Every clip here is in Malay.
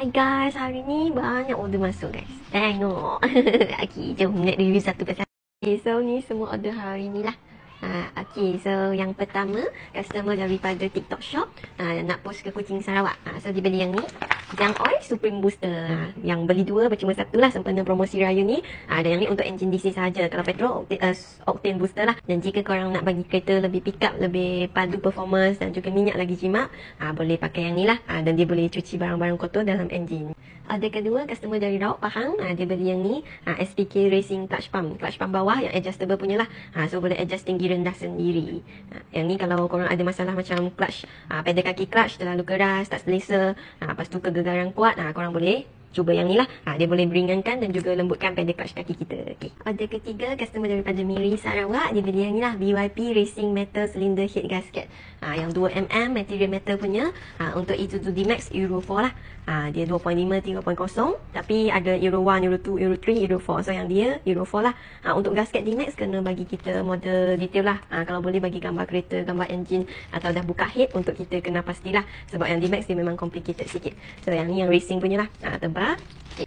Hai guys, hari ni banyak order masuk guys. Tengok. Okay, jom nak review satu persatu. Okay, so ni semua order hari ni lah. Okay, so yang pertama, customer daripada TikTok Shop nak post ke Kuching Sarawak. So dia beli yang ni, Young Oil Supreme Booster. Yang beli dua percuma satu lah sempena promosi raya ni. Dan yang ni untuk enjin DC saja. Kalau petrol, Octane Booster lah. Dan jika korang nak bagi kereta lebih pick up, lebih padu performance dan juga minyak lagi jimat, boleh pakai yang ni lah. Dan dia boleh cuci barang-barang kotor dalam enjin. Order kedua, customer dari Rauk Pahang, dia beli yang ni, SPK Racing Clutch Pump bawah yang adjustable punya lah. So boleh adjust tinggi rendah sendiri. Yang ni kalau korang ada masalah macam clutch, pedal kaki clutch terlalu keras, tak selesa, lepas tu kegegaran kuat, korang boleh cuba yang ni lah. Dia boleh meringankan dan juga lembutkan pedal clutch kaki kita. Okay. Order ketiga, customer daripada Miri Sarawak, dia beli yang ni lah, BYP Racing Metal Cylinder Head Gasket. Yang 2mm material metal punya, untuk E22D Max Euro 4 lah. Dia 2.5 3.0, tapi ada Euro 1, Euro 2, Euro 3, Euro 4. So yang dia Euro 4 lah. Untuk gasket D-Max kena bagi kita model detail lah. Kalau boleh bagi gambar kereta, gambar enjin atau dah buka head untuk kita kena pastilah. Sebab yang D-Max dia memang complicated sikit. So yang ni yang racing punya lah. Tebal.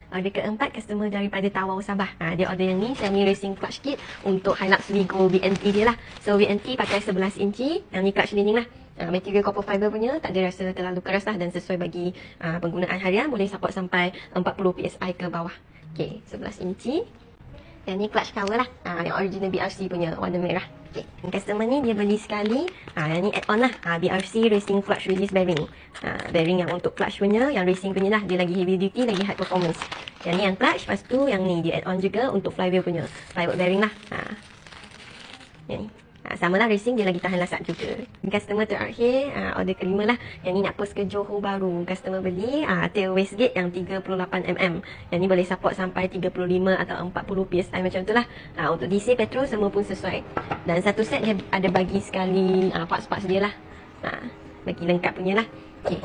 Order keempat, customer daripada Tawau Sabah. Dia order yang ni, semi racing clutch kit untuk Hilux Vigo VNT dia lah. So VNT pakai 11 inci. Yang ni clutch lining lah. Material copper fiber punya tak ada rasa terlalu keras lah dan sesuai bagi penggunaan harian. Boleh support sampai 40 PSI ke bawah. Okay, 11 inci. Yang ni clutch cover lah. Yang original BRC punya warna merah. Okay. Customer ni dia beli sekali. Yang ni add-on lah. BRC Racing Clutch Release Bearing. Bearing yang untuk clutch punya, yang racing punya lah. Dia lagi heavy duty, lagi high performance. Yang ni yang clutch. Lepas tu yang ni dia add-on juga untuk flywheel punya. Flywheel bearing lah. Yang ni. Sama lah racing, dia lagi tahan lasat juga. Customer terakhir, order kelima lah. Yang ni nak post ke Johor Bahru. Customer beli tail wastegate yang 38mm. Yang ni boleh support sampai 35 atau 40 PSI macam tu lah. Untuk DC, petrol semua pun sesuai. Dan satu set dia ada bagi sekali parts-parts dia lah. Bagi lengkap punya lah. Okay.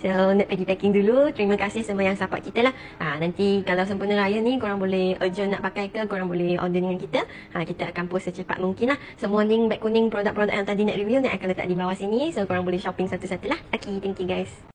So nak pergi packing dulu. Terima kasih semua yang support kita lah. Nanti kalau sempena raya ni korang boleh urgent nak pakai ke, korang boleh order dengan kita. Kita akan post secepat mungkin lah. Semua link beg kuning produk-produk yang tadi nak review ni akan letak di bawah sini. So korang boleh shopping satu-satu lah. Okay, thank you guys.